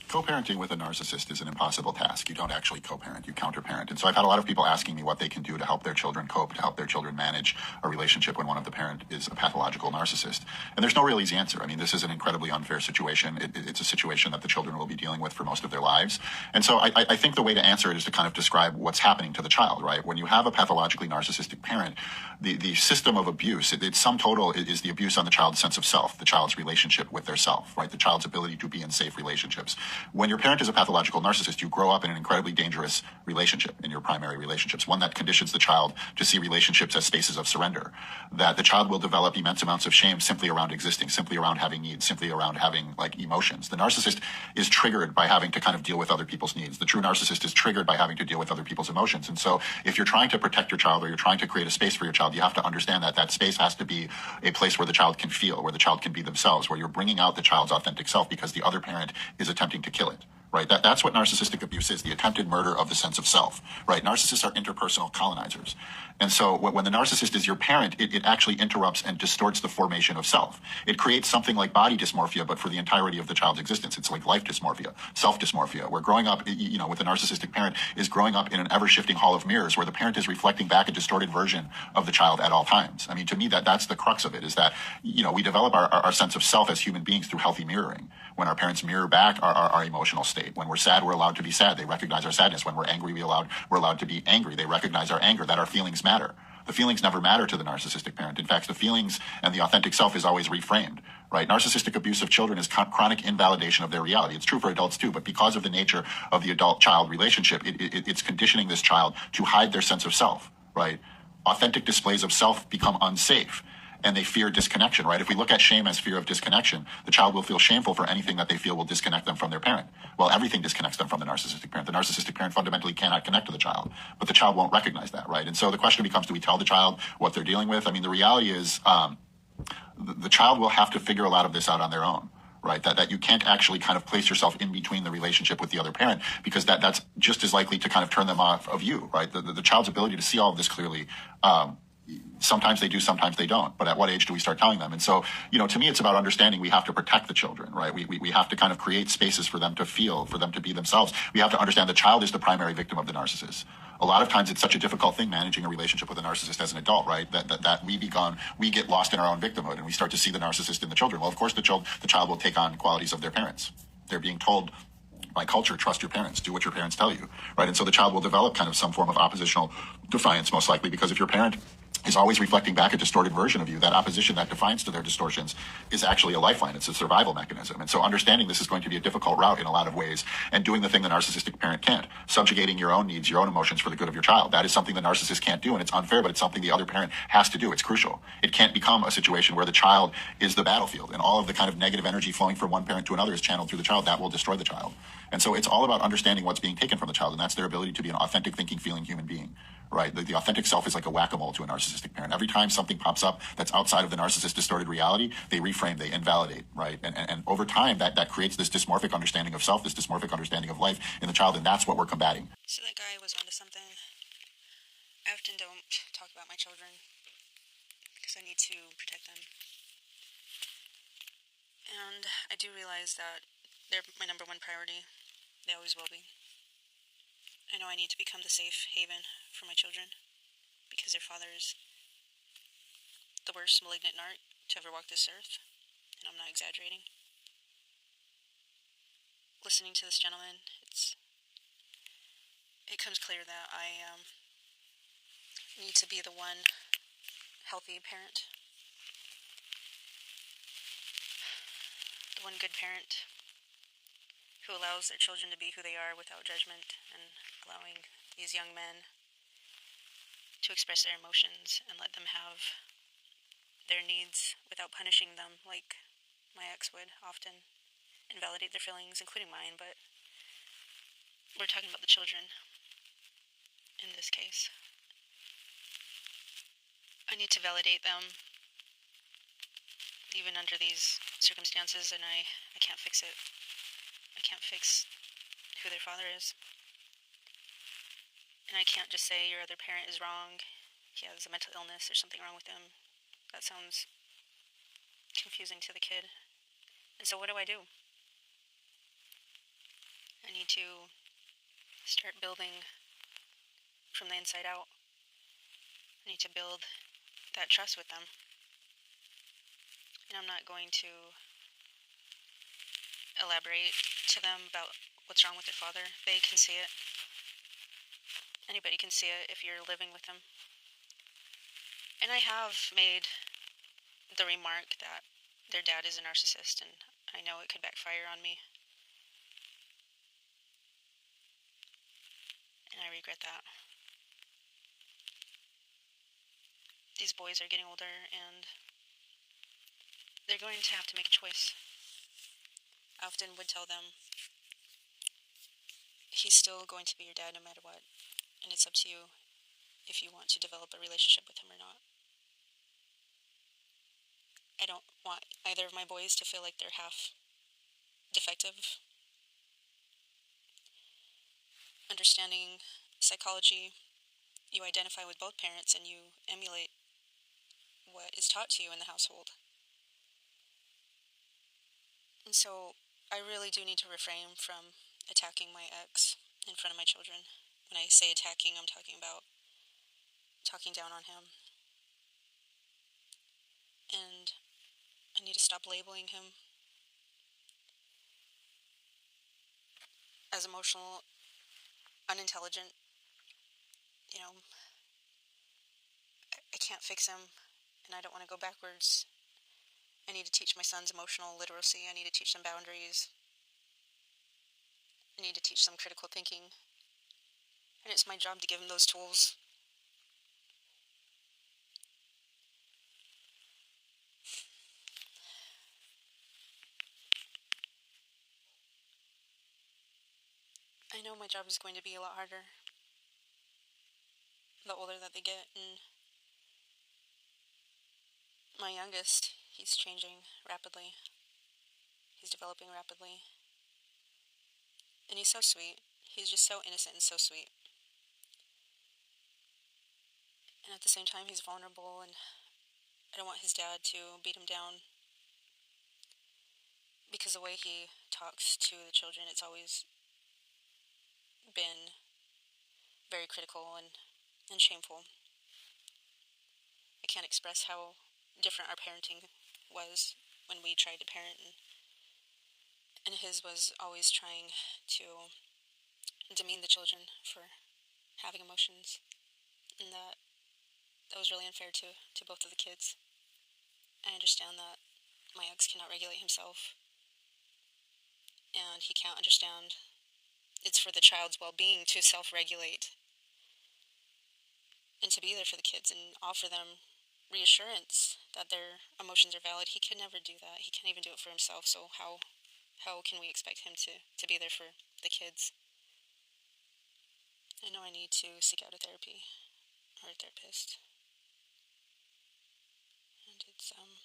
Co-parenting with a narcissist is an impossible task. You don't actually co-parent, you counter-parent. And so I've had a lot of people asking me what they can do to help their children cope, to help their children manage a relationship when one of the parent is a pathological narcissist. And there's no real easy answer. I mean, this is an incredibly unfair situation. It's a situation that the children will be dealing with for most of their lives. And so I think the way to answer it is to kind of describe what's happening to the child, right? When you have a pathologically narcissistic parent, the system of abuse, its sum total is the abuse on the child's sense of self, the child's relationship with their self, right? The child's ability to be in safe relationships. When your parent is a pathological narcissist, you grow up in an incredibly dangerous relationship in your primary relationships, one that conditions the child to see relationships as spaces of surrender, that the child will develop immense amounts of shame simply around existing, simply around having needs, simply around having like emotions. The narcissist is triggered by having to kind of deal with other people's needs. The true narcissist is triggered by having to deal with other people's emotions. And so if you're trying to protect your child or you're trying to create a space for your child, you have to understand that that space has to be a place where the child can feel, where the child can be themselves, where you're bringing out the child's authentic self because the other parent is attempting to kill it. Right? That's what narcissistic abuse is, the attempted murder of the sense of self. Right? Narcissists are interpersonal colonizers. And so when the narcissist is your parent, it actually interrupts and distorts the formation of self. It creates something like body dysmorphia, but for the entirety of the child's existence. It's like life dysmorphia, self-dysmorphia, where growing up, with a narcissistic parent is growing up in an ever-shifting hall of mirrors where the parent is reflecting back a distorted version of the child at all times. I mean, to me, that's the crux of it, is that, we develop our sense of self as human beings through healthy mirroring. When our parents mirror back our emotional state. When we're sad, we're allowed to be sad. They recognize our sadness. When we're angry, we're allowed to be angry. They recognize our anger, that our feelings matter. The feelings never matter to the narcissistic parent. In fact, the feelings and the authentic self is always reframed, right? Narcissistic abuse of children is chronic invalidation of their reality. It's true for adults too, but because of the nature of the adult-child relationship, it's conditioning this child to hide their sense of self, right? Authentic displays of self become unsafe. And they fear disconnection, right? If we look at shame as fear of disconnection, the child will feel shameful for anything that they feel will disconnect them from their parent. Well, everything disconnects them from the narcissistic parent. The narcissistic parent fundamentally cannot connect to the child, but the child won't recognize that, right? And so the question becomes, do we tell the child what they're dealing with? I mean, the reality is the child will have to figure a lot of this out on their own. Right, that you can't actually kind of place yourself in between the relationship with the other parent, because that's just as likely to kind of turn them off of you, right? The child's ability to see all of this clearly, sometimes they do, sometimes they don't. But at what age do we start telling them? And so, to me, it's about understanding we have to protect the children, right? We have to kind of create spaces for them to feel, for them to be themselves. We have to understand the child is the primary victim of the narcissist. A lot of times it's such a difficult thing managing a relationship with a narcissist as an adult, right? That we get lost in our own victimhood and we start to see the narcissist in the children. Well, of course, the child will take on qualities of their parents. They're being told by culture, trust your parents, do what your parents tell you, right? And so the child will develop kind of some form of oppositional defiance, most likely, because if your parent is always reflecting back a distorted version of you, that opposition, that defiance to their distortions is actually a lifeline. It's a survival mechanism. And so understanding this is going to be a difficult route in a lot of ways, and doing the thing the narcissistic parent can't, subjugating your own needs, your own emotions for the good of your child. That is something the narcissist can't do, and it's unfair, but it's something the other parent has to do. It's crucial. It can't become a situation where the child is the battlefield and all of the kind of negative energy flowing from one parent to another is channeled through the child. That will destroy the child. And so it's all about understanding what's being taken from the child, and that's their ability to be an authentic, thinking, feeling human being. Right? The authentic self is like a whack-a-mole to a narcissistic parent. Every time something pops up that's outside of the narcissist's distorted reality, they reframe, they invalidate, right? And over time, that creates this dysmorphic understanding of self, this dysmorphic understanding of life in the child, and that's what we're combating. So that guy was onto something. I often don't talk about my children because I need to protect them. And I do realize that they're my number one priority. They always will be. I know I need to become the safe haven for my children because their father is the worst malignant narc to ever walk this earth, and I'm not exaggerating. Listening to this gentleman, it comes clear that I need to be the one healthy parent, the one good parent who allows their children to be who they are without judgment, and allowing these young men to express their emotions and let them have their needs without punishing them like my ex would often, and validate their feelings, including mine, but we're talking about the children in this case. I need to validate them even under these circumstances, and I can't fix it. I can't fix who their father is. And I can't just say your other parent is wrong, he has a mental illness, there's something wrong with him. That sounds confusing to the kid. And so what do? need to start building from the inside out. I need to build that trust with them. And I'm not going to elaborate to them about what's wrong with their father. They can see it. Anybody can see it if you're living with them. And I have made the remark that their dad is a narcissist, and I know it could backfire on me. And I regret that. These boys are getting older, and they're going to have to make a choice. I often would tell them, he's still going to be your dad no matter what, and it's up to you if you want to develop a relationship with him or not. I don't want either of my boys to feel like they're half defective. Understanding psychology, you identify with both parents and you emulate what is taught to you in the household. And so I really do need to refrain from attacking my ex in front of my children. When I say attacking, I'm talking about talking down on him. And I need to stop labeling him as emotional, unintelligent. You know, I can't fix him, and I don't want to go backwards. I need to teach my sons emotional literacy. I need to teach them boundaries. I need to teach them critical thinking. And it's my job to give them those tools. I know my job is going to be a lot harder the older that they get, and my youngest, he's changing rapidly. He's developing rapidly. And he's so sweet. He's just so innocent and so sweet. And at the same time, he's vulnerable, and I don't want his dad to beat him down. Because the way he talks to the children, it's always been very critical and shameful. I can't express how different our parenting was when we tried to parent, and his was always trying to demean the children for having emotions, and that was really unfair to both of the kids. I understand that my ex cannot regulate himself, and he can't understand it's for the child's well-being to self-regulate and to be there for the kids and offer them reassurance that their emotions are valid. He could never do that. He can't even do it for himself, so how can we expect him to be there for the kids? I know I need to seek out a therapy or a therapist. And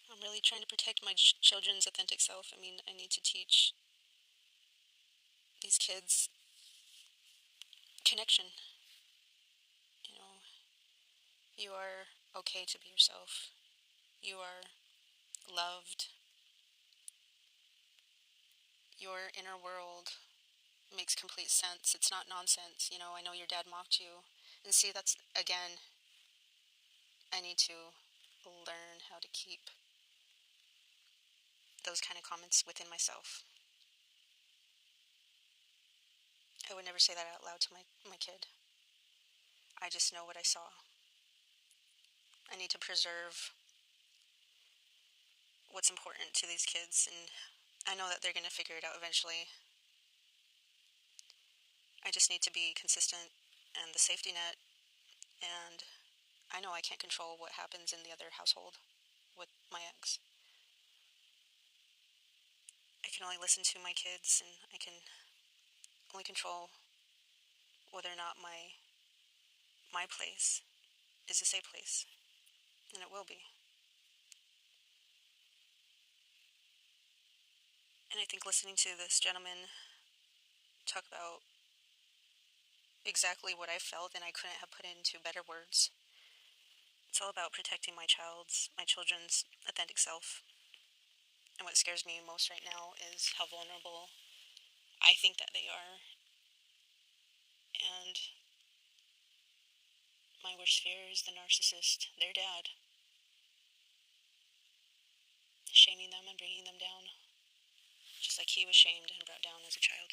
I'm really trying to protect my children's authentic self. I mean, I need to teach these kids connection. You know, you are okay to be yourself. You are loved. Your inner world makes complete sense. It's not nonsense. You know, I know your dad mocked you. And see, that's, again, I need to learn how to keep those kind of comments within myself. I would never say that out loud to my kid. I just know what I saw. I need to preserve what's important to these kids, and I know that they're going to figure it out eventually. I just need to be consistent and the safety net, and I know I can't control what happens in the other household with my ex. I can only listen to my kids, and I can only control whether or not my place is a safe place, and it will be. And I think listening to this gentleman talk about exactly what I felt and I couldn't have put into better words. It's all about protecting my children's authentic self. And what scares me most right now is how vulnerable I think that they are. And my worst fear is the narcissist, their dad, shaming them and bringing them down, just like he was shamed and brought down as a child.